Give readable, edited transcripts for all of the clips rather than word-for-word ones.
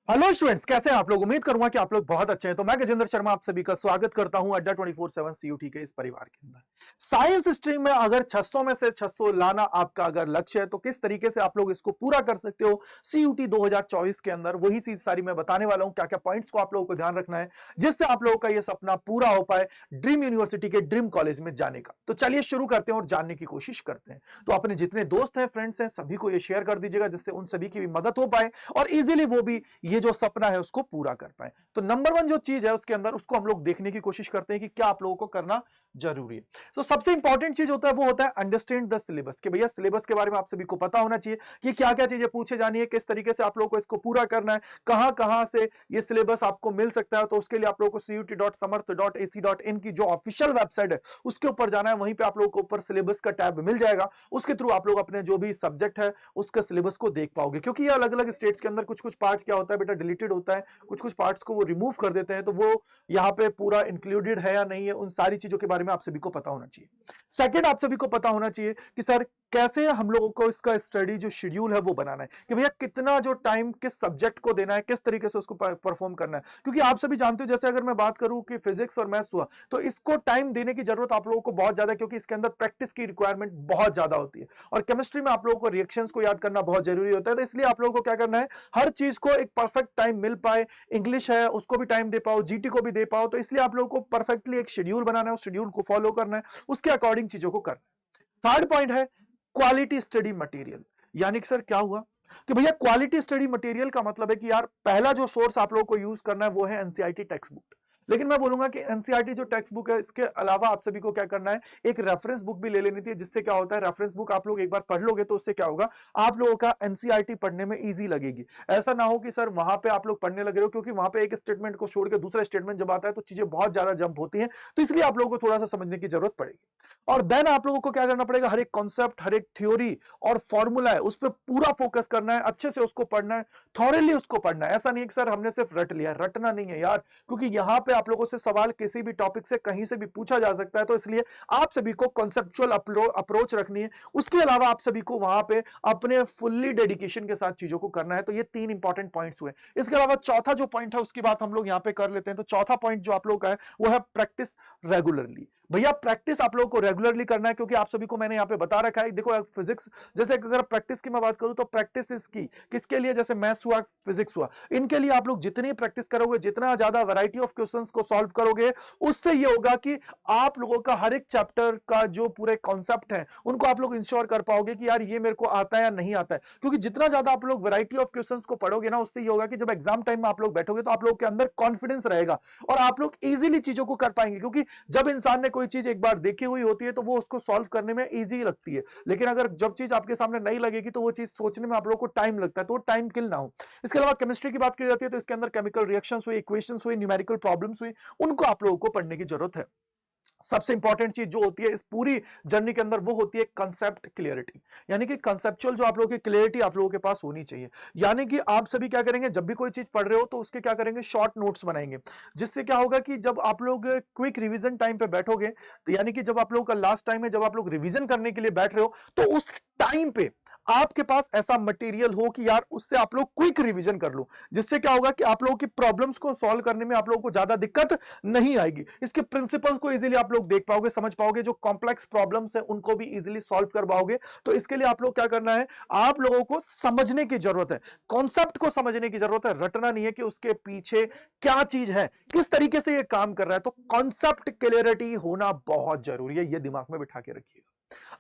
Hello students, कैसे हैं आप लोग। उम्मीद करूंगा कि आप लोग बहुत अच्छे हैं। तो मैं गजेंद्र शर्मा आप सभी का स्वागत करता हूं अड्डा 24/7 सीयूटी के इस परिवार के अंदर। साइंस स्ट्रीम में अगर 600 में से 600 लाना आपका अगर लक्ष्य है तो किस तरीके से आप लोग इसको पूरा कर सकते हो सीयूटी 2024 के अंदर, वही चीज सारी मैं बताने वाला हूं। क्या क्या पॉइंट्स को आप लोगों को ध्यान रखना है जिससे आप लोगों का यह सपना पूरा हो पाए ड्रीम यूनिवर्सिटी के ड्रीम कॉलेज में जाने का। तो चलिए शुरू करते हैं और जानने की कोशिश करते हैं। तो अपने जितने दोस्त हैं, फ्रेंड्स हैं, सभी को ये शेयर कर दीजिएगा जिससे उन सभी की भी मदद हो पाए और इजीली वो भी ये जो सपना है उसको पूरा कर पाए। तो नंबर वन जो चीज है उसके अंदर उसको हम लोग देखने की कोशिश करते हैं कि क्या आप लोगों को करना जरूरी है। तो सबसे इंपॉर्टेंट चीज होता है वो होता है अंडरस्टैंड द सिलेबस, कि भैया सिलेबस के बारे में आप सभी को पता होना चाहिए कि क्या क्या चीजें पूछे जानी है, किस तरीके से आप लोगों को इसको पूरा करना है, कहां कहां से ये सिलेबस आपको मिल सकता है। तो उसके लिए आप लोगों को cut.samarth.ac.in की जो ऑफिशियल वेबसाइट है उसके ऊपर जाना है। वहीं पे आप लोगों को ऊपर सिलेबस का टैब मिल जाएगा। उसके थ्रू आप लोग अपने जो भी सब्जेक्ट है उसका सिलेबस को देख पाओगे, क्योंकि ये अलग अलग स्टेट्स के अंदर कुछ कुछ पार्ट्स क्या होता है बेटा डिलीटेड होता है, कुछ कुछ पार्ट्स को वो रिमूव कर देते हैं। तो वो यहाँ पे पूरा इंक्लूडेड है या नहीं है, उन सारी चीजों के बारे में आप सभी को पता होना चाहिए। सेकंड, आप सभी को पता होना चाहिए कि सर कैसे हम लोगों को इसका स्टडी जो शेड्यूल है वो बनाना है, कि भैया कितना जो टाइम किस सब्जेक्ट को देना है, किस तरीके से उसको परफॉर्म करना है। क्योंकि आप सभी जानते हो, जैसे अगर मैं बात करूं कि फिजिक्स और मैथ्स हुआ तो इसको टाइम देने की जरूरत आप लोगों को बहुत ज्यादा है, क्योंकि इसके अंदर प्रैक्टिस की रिक्वायरमेंट बहुत ज्यादा होती है। और केमिस्ट्री में आप लोगों को रिएक्शंस को याद करना बहुत जरूरी होता है। तो इसलिए आप लोगों को क्या करना है, हर चीज को एक परफेक्ट टाइम मिल पाए। इंग्लिश है उसको भी टाइम दे पाओ, जीटी को भी दे पाओ। तो इसलिए आप लोगों को परफेक्टली एक शेड्यूल बनाना है, उस शेड्यूल को फॉलो करना है, उसके अकॉर्डिंग चीजों को करना है। थर्ड पॉइंट है क्वालिटी स्टडी मटेरियल। यानी कि सर क्या हुआ कि भैया क्वालिटी स्टडी मटेरियल का मतलब है कि यार पहला जो सोर्स आप लोगों को यूज करना है वो है एनसीईआरटी टेक्स्ट बुक। लेकिन मैं बोलूंगा कि एनसीईआरटी जो टेक्स्ट बुक है इसके अलावा आप सभी को क्या करना है, एक रेफरेंस बुक भी ले लेनी थी। जिससे क्या होता है, रेफरेंस बुक आप लोग एक बार पढ़ लोगे तो उससे क्या होगा, आप लोगों का एनसीईआरटी पढ़ने में इजी लगेगी। ऐसा ना हो कि सर वहां पे आप लोग पढ़ने लगे हो, क्योंकि वहां पे एक स्टेटमेंट को छोड़ के दूसरा स्टेटमेंट जब आता है तो चीजें बहुत ज्यादा जंप होती हैं। तो इसलिए आप लोगों को थोड़ा सा समझने की जरूरत पड़ेगी। और देन आप लोगों को क्या करना पड़ेगा, हर एक कॉन्सेप्ट, हर एक थ्योरी और फॉर्मूला है उस पर पूरा फोकस करना है, अच्छे से उसको पढ़ना है, थॉरली उसको पढ़ना है। ऐसा नहीं है कि सर हमने सिर्फ रट लिया, रटना नहीं है यार, क्योंकि यहां पे आप लोगों से सवाल किसी भी टॉपिक से कहीं से भी पूछा जा सकता है। तो इसलिए आप सभी को कॉन्सेप्चुअल अप्रोच रखनी है। उसके अलावा आप सभी को वहां पे अपने फुल्ली डेडिकेशन के साथ चीजों को करना है। तो ये तीन इंपॉर्टेंट पॉइंट्स हुए। इसके अलावा चौथा जो पॉइंट है उसकी बात हम लोग यहां पे कर लेते हैं। तो चौथा पॉइंट जो आप लोग का है वो है प्रैक्टिस रेगुलरली। भैया प्रैक्टिस आप लोगों को रेगुलरली करना है, क्योंकि आप सभी को मैंने यहां पे बता रखा है। देखो फिजिक्स जैसे अगर प्रैक्टिस की मैं बात करूं तो प्रैक्टिस इसकी किसके लिए, जैसे मैथ्स हुआ, फिजिक्स हुआ, इनके लिए आप लोग जितनी प्रैक्टिस करोगे, जितना ज्यादा वैरायटी ऑफ क्वेश्चंस को सॉल्व करोगे, उससे ये होगा कि आप लोगों का हर एक चैप्टर का जो पूरे कॉन्सेप्ट है उनको आप लोग इंश्योर कर पाओगे कि यार ये मेरे को आता है या नहीं आता है। क्योंकि जितना ज्यादा आप लोग वैरायटी ऑफ क्वेश्चंस को पढ़ोगे ना, उससे ये होगा कि जब एग्जाम टाइम में आप लोग बैठोगे तो आप लोग के अंदर कॉन्फिडेंस रहेगा और आप लोग इजीली चीजों को कर पाएंगे। क्योंकि जब इंसान ने कोई चीज एक बार देखी हुई होती है तो वो उसको सॉल्व करने में इजी लगती है, लेकिन अगर जब चीज आपके सामने नहीं लगेगी तो वो चीज सोचने में आप लोग को टाइम लगता है, तो टाइम किल ना हो। इसके अलावा केमिस्ट्री की बात की जाती है तो इसके अंदर केमिकल रिएक्शंस हुई, इक्वेशंस हुई, न्यूमेरिकल प्रॉब्लम्स हुई, उनको आप लोगों को पढ़ने की जरूरत है। सबसे इंपॉर्टेंट चीज जो होती है इस पूरी जर्नी के अंदर वो होती है कंसेप्ट क्लियरिटी। यानी कि कंसेप्चुअल जो आप लोगों की क्लियरिटी आप लोगों के पास होनी चाहिए। यानी कि आप सभी क्या करेंगे, जब भी कोई चीज पढ़ रहे हो तो उसके क्या करेंगे, शॉर्ट नोट्स बनाएंगे। जिससे क्या होगा कि जब आप लोग क्विक रिवीजन टाइम पे बैठोगे, तो यानी कि जब आप लोगों का लास्ट टाइम है, जब आप लोग रिवीजन करने के लिए बैठ रहे हो, तो उस टाइम पे आपके पास ऐसा मटेरियल हो कि यार उससे आप लोग क्विक रिवीजन कर लो। जिससे क्या होगा कि आप लोगों की प्रॉब्लम्स को सॉल्व करने में आप लोगों को ज्यादा दिक्कत नहीं आएगी। इसके प्रिंसिपल्स को इजीली आप लोग देख पाओगे, समझ पाओगे, जो कॉम्प्लेक्स प्रॉब्लम्स है उनको भी इजीली सॉल्व कर पाओगे। तो इसके लिए आप लोग क्या करना है, आप लोगों को समझने की जरूरत है, कॉन्सेप्ट को समझने की जरूरत है। रटना नहीं है कि उसके पीछे क्या चीज है, किस तरीके से ये काम कर रहा है। तो कॉन्सेप्ट क्लियरिटी होना बहुत जरूरी है, ये दिमाग में बिठा के रखिएगा।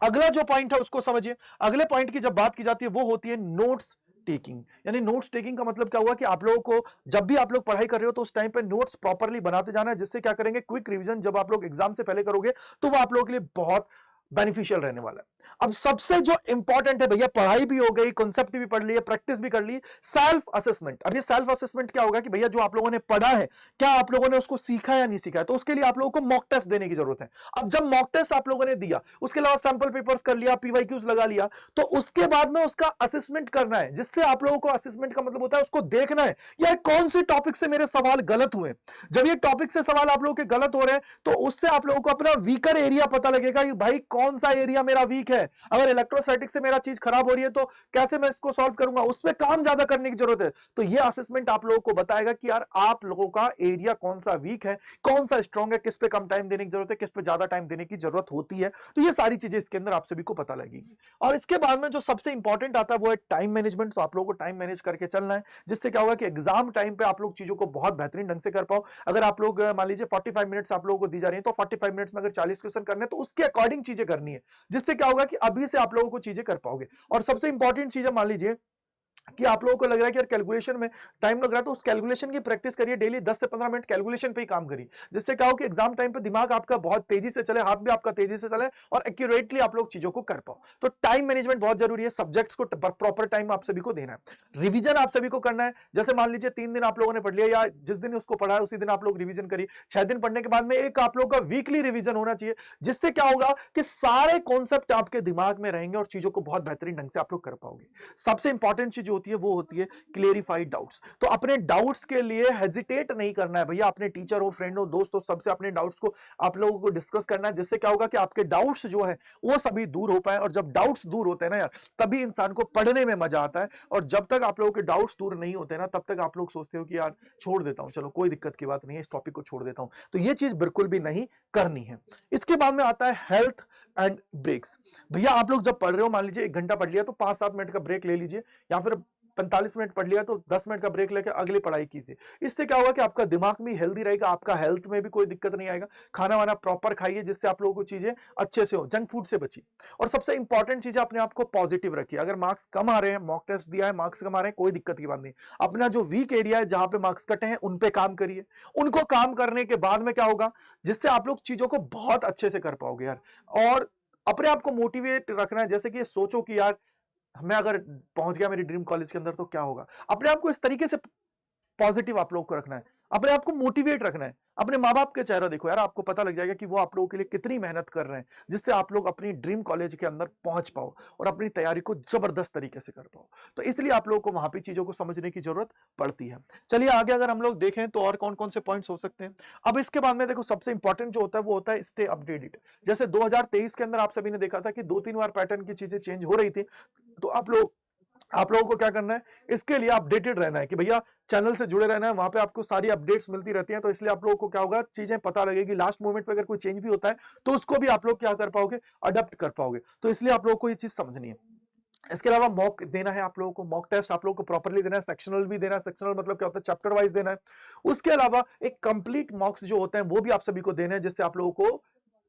अगला जो पॉइंट है उसको समझिए। अगले पॉइंट की जब बात की जाती है वो होती है नोट्स टेकिंग। यानी नोट्स टेकिंग का मतलब क्या हुआ कि आप लोगों को जब भी आप लोग पढ़ाई कर रहे हो तो उस टाइम पे नोट्स प्रॉपर्ली बनाते जाना है। जिससे क्या करेंगे, क्विक रिवीजन जब आप लोग एग्जाम से पहले करोगे तो वो आप लोगों के लिए बहुत बेनिफिशियल रहने वाला है। अब सबसे जो इंपॉर्टेंट है भैया, पढ़ाई भी हो गई, कॉन्सेप्ट भी पढ़ लिया, प्रैक्टिस भी कर ली, सेल्फ असेसमेंट। अब ये सेल्फ असेसमेंट क्या होगा कि भैया जो आप लोगों ने पढ़ा है क्या आप लोगों ने उसको सीखा या नहीं सीखा है। तो उसके लिए आप लोगों को मॉक टेस्ट देने की जरूरत है। अब जब मॉक टेस्ट आप लोगों ने दिया, उसके अलावा सैंपल पेपर्स कर लिया, पीवाईक्यूज लगा लिया, तो उसके बाद में उसका असेसमेंट करना है। जिससे आप लोगों को असेसमेंट का मतलब होता है उसको देखना है यार कौन से टॉपिक से मेरे सवाल गलत हुए। जब ये टॉपिक से सवाल आप लोगों के गलत हो रहे हैं तो उससे आप लोगों को अपना वीकर एरिया पता लगेगा कि भाई कौन सा एरिया मेरा वीक है, अगर इलेक्ट्रोस्टैटिक से मेरा चीज खराब हो रही है तो कैसे मैं इसको सॉल्व करूंगा, उस पर काम ज्यादा करने की जरूरत है। तो ये असेसमेंट आप लोगों को बताएगा कि यार आप लोगों का एरिया कौन सा वीक है, कौन सा स्ट्रॉन्ग है, किस पे कम टाइम देने की जरूरत है, किस पे ज्यादा टाइम देने की जरूरत होती है। तो ये सारी चीजें इसके अंदर आप सभी को पता लगेगी। और इसके बाद में जो सबसे इंपॉर्टेंट आता है वो है टाइम मैनेजमेंट। तो आप लोगों को टाइम मैनेज करके चलना है, जिससे क्या होगा कि एग्जाम टाइम पे आप लोग चीजों को बहुत बेहतरीन ढंग से कर पाओ। अगर आप लोग मान लीजिए 45 मिनट्स आप लोगों को दी जा रही है, तो 45 मिनट्स में अगर 40 क्वेश्चन करने हैं तो उसके अकॉर्डिंग चीजें करनी है, जिससे क्या होगा कि अभी से आप लोगों को चीजें कर पाओगे। और सबसे इंपॉर्टेंट चीज है, मान लीजिए कि आप लोगों को लग रहा है कि यार कैलकुलेशन में टाइम लग रहा है, तो उस कैलकुलेशन की प्रैक्टिस करिए, डेली 10 से 15 मिनट कैलकुलेशन पे ही काम करिए, जिससे क्या हो कि एग्जाम टाइम पे दिमाग आपका बहुत तेजी से चले, हाथ भी आपका तेजी से चले और एक्यूरेटली आप लोग चीजों को कर पाओ। तो टाइम मैनेजमेंट बहुत जरूरी है, सब्जेक्ट्स को प्रॉपर टाइम आप सभी को देना है, रिवीजन आप सभी को करना है। जैसे मान लीजिए 3 दिन आप लोगों ने पढ़ लिया, या जिस दिन उसको पढ़ा है उसी दिन आप लोग रिवीजन करिए। 6 दिन पढ़ने के बाद में एक आप लोग का वीकली रिवीजन होना चाहिए, जिससे क्या होगा कि सारे कॉन्सेप्ट आपके दिमाग में रहेंगे और चीजों को बहुत बेहतरीन ढंग से आप लोग कर पाओगे। सबसे इंपॉर्टेंट चीज होती है वो होती है क्लेरिफाइड डाउट्स। तो अपने डाउट्स के लिए हेजिटेट नहीं करना है भैया, अपने टीचर हो, फ्रेंड हो, दोस्त हो, सबसे अपने डाउट्स को आप लोगों को डिस्कस करना है, जिससे क्या होगा कि आपके डाउट्स जो है वो सभी दूर हो पाए। और जब डाउट्स दूर होते हैं ना यार, तभी इंसान को पढ़ने में मजा आता है। और जब तक आप लोगों के डाउट्स दूर नहीं होते ना, तब तक आप लोग सोचते हो कि यार छोड़ देता हूं, चलो कोई दिक्कत की बात नहीं है, इस टॉपिक को छोड़ देता हूं। तो ये चीज बिल्कुल भी नहीं करनी है। इसके बाद में आता है हेल्थ एंड ब्रेक्स। भैया आप लोग जब पढ़ रहे हो, मान लीजिए 1 घंटा पढ़ लिया तो 5-7 मिनट का ब्रेक ले लीजिए, या फिर 45 मिनट पढ़ लिया तो 10 मिनट का ब्रेक लेकर अगली पढ़ाई कीजिए। इससे क्या होगा कि आपका दिमाग भी हेल्दी रहेगा, आपका हेल्थ में भी कोई दिक्कत नहीं आएगा। खाना वाना प्रॉपर खाइए, जिससे आप लोगों को चीजें अच्छे से हो, जंक फूड से बचिए। और सबसे इंपॉर्टेंट चीज है, अपने आप को पॉजिटिव रखिए। अगर मार्क्स कम आ रहे हैं, मॉक टेस्ट दिया है, मार्क्स कम आ रहे हैं, कोई दिक्कत की बात नहीं। अपना जो वीक एरिया है, जहां पे मार्क्स कटे हैं, उन पे काम करिए। उनको काम करने के बाद में क्या होगा, जिससे आप लोग चीजों को बहुत अच्छे से कर पाओगे यार। और अपने आप को मोटिवेट रखना है, जैसे कि सोचो कि यार मैं अगर पहुंच गया मेरी ड्रीम कॉलेज के अंदर तो क्या होगा। अपने आप को इस तरीके से पॉजिटिव आप लोग को रखना है, अपने आप को मोटिवेट रखना है। अपने माँ बाप के चेहरा देखो यार, आपको पता लग जाएगा कि वो आप लोगों के लिए कितनी मेहनत कर रहे हैं, जिससे आप लोग अपनी ड्रीम कॉलेज के अंदर पहुंच पाओ और अपनी तैयारी को जबरदस्त तरीके से कर पाओ। तो इसलिए आप लोगों को वहां पे चीजों को समझने की जरूरत पड़ती है। चलिए आगे अगर हम लोग देखें तो और कौन कौन से पॉइंट्स हो सकते हैं। अब इसके बाद में देखो, सबसे इंपॉर्टेंट जो होता है वो होता है स्टे अपडेटेड। जैसे 2023 के अंदर आप सभी ने देखा था कि 2-3 बार पैटर्न की चीजें चेंज हो रही थी, तो आप लोगों को क्या करना है, इसके लिए अपडेटेड रहना है कि भैया चैनल से जुड़े रहना है, वहां पे आपको सारी अपडेट्स मिलती रहती हैं। तो इसलिए आप लोगों को क्या होगा, चीजें पता लगेगी, लास्ट मोमेंट पे अगर कोई चेंज भी होता है तो उसको भी आप लोग क्या कर पाओगे, अडॉप्ट कर पाओगे। तो इसलिए आप लोगों को ये चीज समझनी है। इसके अलावा मॉक देना है आप लोगों को, मॉक टेस्ट आप लोगों को प्रॉपर्ली देना है, सेक्शनल भी देना है। सेक्शनल मतलब क्या होता है, चैप्टर वाइज देना है। उसके अलावा एक कंप्लीट मॉक्स जो होते हैं वो भी आप सभी को देने हैं, जिससे आप लोगों को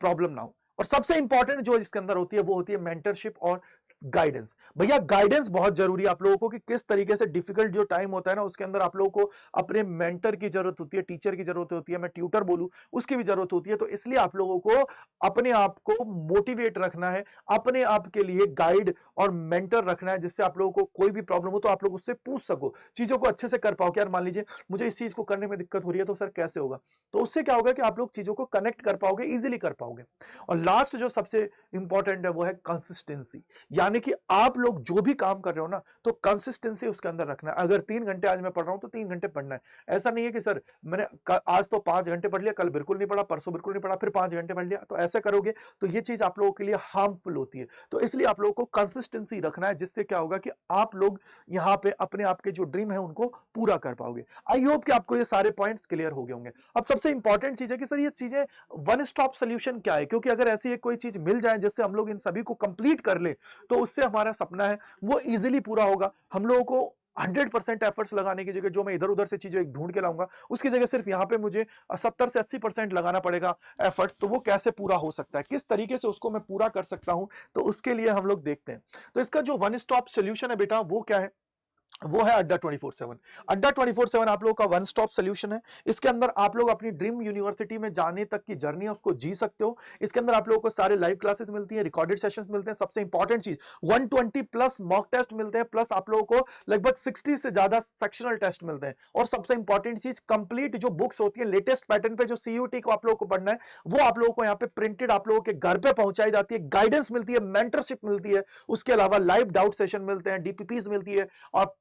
प्रॉब्लम ना हो। और सबसे इंपॉर्टेंट जो इसके अंदर होती है वो होती है मेंटरशिप और गाइडेंस। भैया गाइडेंस बहुत जरूरी है आप लोगों को, कि किस तरीके से डिफिकल्ट जो टाइम होता है ना, उसके अंदर आप लोगों को अपने मेंटर की जरूरत होती है, टीचर की जरूरत होती है, मैं ट्यूटर बोलूं उसकी भी जरूरत होती है। तो इसलिए आप लोगों को अपने आप को मोटिवेट रखना है, अपने आप के लिए गाइड और मेंटर रखना है, जिससे आप लोगों को कोई भी प्रॉब्लम हो तो आप लोग उससे पूछ सको, चीजों को अच्छे से कर पाओ। कि यार मान लीजिए मुझे इस चीज को करने में दिक्कत हो रही है, तो सर कैसे होगा। तो उससे क्या होगा कि आप लोग चीजों को कनेक्ट कर पाओगे, इजीली कर पाओगे। और लास्ट जो सबसे इंपॉर्टेंट है वो है कंसिस्टेंसी। यानी कि आप लोग जो भी काम कर रहे हो ना, तो कंसिस्टेंसी उसके अंदर रखना है। अगर 3 घंटे आज मैं पढ़ रहा हूं तो 3 घंटे पढ़ना है। ऐसा नहीं है कि सर मैंने आज तो 5 घंटे पढ़ लिया, कल बिल्कुल नहीं पढ़ा, परसों बिल्कुल नहीं पढ़ा, फिर 5 घंटे पढ़ लिया। तो ऐसा करोगे तो ये चीज आप लोगों के लिए हार्मफुल होती है। तो इसलिए आप लोगों को कंसिस्टेंसी रखना है, जिससे क्या होगा कि आप लोग यहाँ पे अपने आप के जो ड्रीम है उनको पूरा कर पाओगे। आई होप कि आपको ये सारे पॉइंट्स क्लियर हो गए होंगे। अब सबसे इंपॉर्टेंट चीज है कि सर ये चीजें वन स्टॉप सोल्यूशन क्या है, क्योंकि अगर ऐसी एक कोई चीज मिल जाए जिससे हम लोग इन सभी को कंप्लीट कर ले, तो उससे हमारा सपना है वो इजीली पूरा होगा। हम लोगों को 100% एफर्ट्स लगाने की जगह, जो मैं इधर उधर से चीजें ढूंढ के लाऊंगा, उसकी जगह सिर्फ यहाँ पे मुझे 70 से 80% लगाना पड़ेगा एफर्ट्स। तो वो कैसे पूरा हो सकता है, किस तरीके से उसको मैं पूरा कर सकता हूं, तो उसके लिए हम लोग देखते हैं। तो इसका जो वन स्टॉप सोल्यूशन है बेटा, वो क्या है, वो है अड्डा 24/7। अड्डा 24/7 आप लोगों का वन स्टॉप सोल्यूशन है। इसके अंदर आप लोग अपनी ड्रीम यूनिवर्सिटी में जाने तक की जर्नी है उसको जी सकते हो। इसके अंदर आप लोगों को सारे लाइव क्लासेस मिलती हैं, रिकॉर्डेड सेशंस मिलते हैं। सबसे इंपॉर्टेंट चीज 120 प्लस मॉक टेस्ट मिलते हैं, प्लस आप लोगों को लगभग 60 से ज्यादा सेक्शनल टेस्ट मिलते हैं। और सबसे इंपॉर्टेंट चीज, कंप्लीट जो बुक्स होती है लेटेस्ट पैटर्न पे, जो सीयूटी को आप लोगों को पढ़ना है, वो आप लोगों को यहाँ पे प्रिंटेड आप लोगों के घर पे पहुंचाई जाती है। गाइडेंस मिलती है, मेंटरशिप मिलती है। उसके अलावा लाइव डाउट सेशन मिलते हैं, डीपीपीज मिलती है। और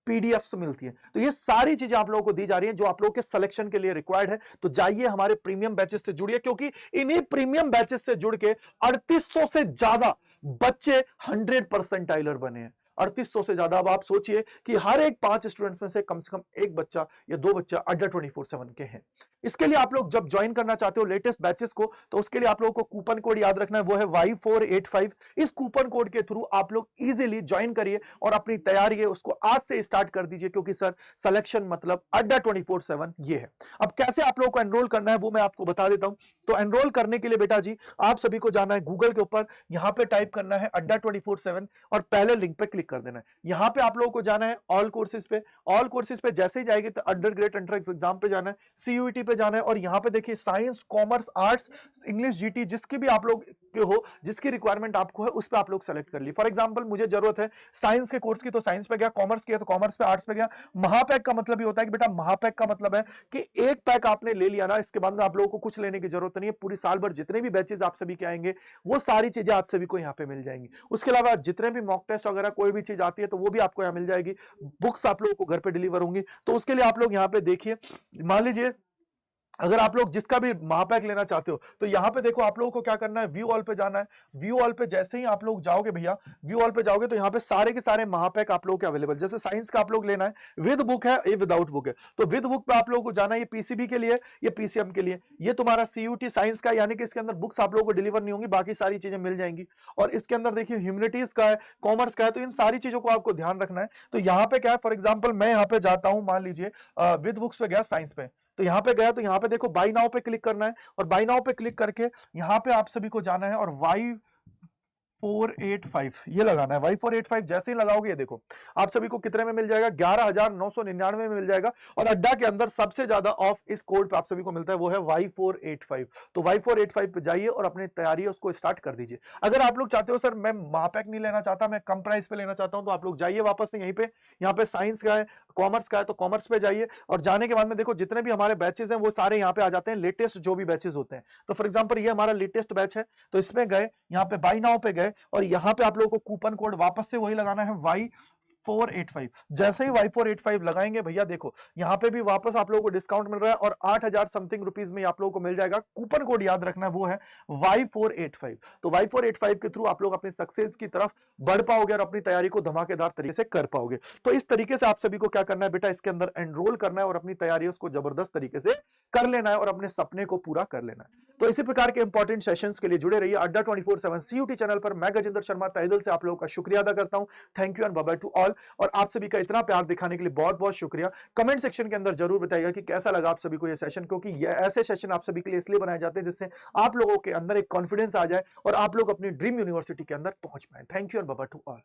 पीडीएफ्स मिलती है। तो ये सारी चीजें आप लोगों को दी जा रही हैं जो आप लोगों के सिलेक्शन के लिए रिक्वायर्ड है। तो जाइए हमारे प्रीमियम बैचेस से जुड़िए, क्योंकि इन्हीं प्रीमियम बैचेस से जुड़ के 3800 से ज्यादा बच्चे 100 परसेंटाइलर बने हैं। 3800 से ज्यादा। अब आप सोचिए कि हर एक 5 स्टूडेंट्स में से कम एक बच्चा या 2 बच्चा अड्डा 24/7 के हैं। इसके लिए आप लोग जब ज्वाइन करना चाहते हो लेटेस्ट बैचेस को, तो उसके लिए आप लोगों को कूपन कोड याद रखना है, वो है Y485। इस कूपन कोड के थ्रू आप लोग इजीली ज्वाइन करिए और अपनी तैयारी है उसको आज से स्टार्ट कर दीजिए, क्योंकि सर सिलेक्शन मतलब अड्डा 24/7 ये है। अब कैसे आप लोगों को एनरोल करना है वो मैं आपको बता देता हूं। तो एनरोल करने के लिए बेटा जी आप सभी को जाना है गूगल के ऊपर, यहां पे टाइप करना है अड्डा 24/7 और पहले लिंक पे क्लिक कर देना है। यहां पे आप लोगों को जाना है ऑल कोर्सेज पे। ऑल कोर्सेज पे जैसे ही जाएंगे तो अंडर ग्रेड एंट्रेंस एग्जाम पे जाना है, सीयूईटी पे जाना है और यहां पे देखिए science, commerce, arts, English, GT जिसकी भी आप लोग के हो, जिसकी रिक्वायरमेंट आपको है उस पे आप लोग सेलेक्ट कर ली। फॉर एग्जांपल मुझे जरूरत है साइंस के कोर्स की तो साइंस पे गया, कॉमर्स की है तो कॉमर्स पे, आर्ट्स पे गया। महापैक का मतलब ये होता है कि बेटा महापैक का मतलब है कि एक पैक आपने ले लिया ना, इसके बाद में आप लोगों को कुछ लेने की जरूरत नहीं है। पूरी साल भर जितने भी बैचेस आप सभी के आएंगे वो सारी चीजें आप सभी को यहाँ पे मिल जाएंगी। उसके अलावा जितने भी मॉक टेस्ट वगैरह कोई भी चीज आती है तो वो भी आपको यहाँ मिल जाएगी। बुक्स आप लोगों को घर पे डिलीवर होंगी। तो उसके लिए आप लोग यहाँ पे देखिए, मान लीजिए अगर आप लोग जिसका भी महापैक लेना चाहते हो तो यहां पे देखो आप लोगों को क्या करना है, व्यू ऑल पे जाना है। व्यू ऑल पे जैसे ही आप लोग जाओगे भैया, व्यू ऑल पे जाओगे तो यहाँ पे सारे के सारे महापैक आप लोगों के अवेलेबल। जैसे साइंस का आप लोग लेना है, विद बुक है, ये विदाउट बुक है। तो विद बुक पे आप लोगों को जाना है, ये पीसीबी के लिए, ये पीसीएम के लिए। ये तुम्हारा सीयूटी साइंस का, यानी कि इसके अंदर बुक्स आप लोगों को डिलीवर नहीं होंगी, बाकी सारी चीजें मिल जाएंगी। और इसके अंदर देखिए ह्यूमैनिटीज का है, कॉमर्स का है, तो इन सारी चीजों को आपको ध्यान रखना है। तो यहाँ पे क्या है, फॉर एग्जाम्पल मैं यहाँ पे जाता हूं, मान लीजिए विद बुक्स पे गया साइंस पे, तो यहां पे गया तो यहां पे देखो बाई नाउ पे क्लिक करना है और बाई नाउ पे क्लिक करके यहां पे आप सभी को जाना है और Y485 ये लगाना है। Y485 जैसे ही लगाओगे ये देखो आप सभी को कितने में मिल जाएगा, 11,999 में मिल जाएगा। और अड्डा के अंदर सबसे ज्यादा ऑफ इस कोड पे आप सभी को मिलता है, वो है Y485। तो Y485 पे जाइए और अपनी तैयारी उसको स्टार्ट कर दीजिए। अगर आप लोग चाहते हो सर मैं महापैक नहीं लेना चाहता, मैं कम प्राइस पे लेना चाहता हूं, तो आप लोग जाइए वापस से यहीं पे, यहाँ पे साइंस का है, कॉमर्स का है तो कॉमर्स पे जाइए। और जाने के बाद में देखो जितने भी हमारे बैचेस हैं वो सारे यहाँ पे आ जाते हैं, लेटेस्ट जो भी बैचेस होते हैं। तो फॉर एग्जाम्पल ये हमारा लेटेस्ट बैच है, तो इसमें गए, यहाँ पे बाई नाउ पे गए और यहाँ पे आप लोगों को कूपन कोड वापस से वही लगाना है Y485। जैसे ही Y485 लगाएंगे भैया देखो यहाँ पे भी वापस आप लोगों को डिस्काउंट मिल रहा है और 8,000 समथिंग रुपीज में आप लोगों को मिल जाएगा। कूपन कोड याद रखना है, वो है Y485। तो Y485 के थ्रू आप लोग अपनी सक्सेस की तरफ बढ़ पाओगे और अपनी तैयारी को धमाकेदार तरीके से कर पाओगे। तो इस तरीके से आप सभी को क्या करना है बेटा, इसके अंदर एनरोल करना है और अपनी तैयारी उसको जबरदस्त तरीके से कर लेना है और अपने सपने को पूरा कर लेना है। तो इसी प्रकार के इंपॉर्टेंट सेशंस के लिए जुड़े रहिए अड्डा 24/7 सीयूटी चैनल पर। मैं गजेंद्र शर्मा तहे दिल से आप लोगों का शुक्रिया अदा करता हूं। Thank you and bye bye to all. और आप सभी का इतना प्यार दिखाने के लिए बहुत बहुत शुक्रिया। कमेंट सेक्शन के अंदर जरूर बताइएगा कि कैसा लगा आप सभी को ये सेशन, क्योंकि ये ऐसे सेशन आप सभी के लिए इसलिए बनाए जाते हैं जिससे आप लोगों के अंदर एक कॉन्फिडेंस आ जाए और आप लोग अपनी ड्रीम यूनिवर्सिटी के अंदर पहुंच पाए। Thank you and bye bye to all.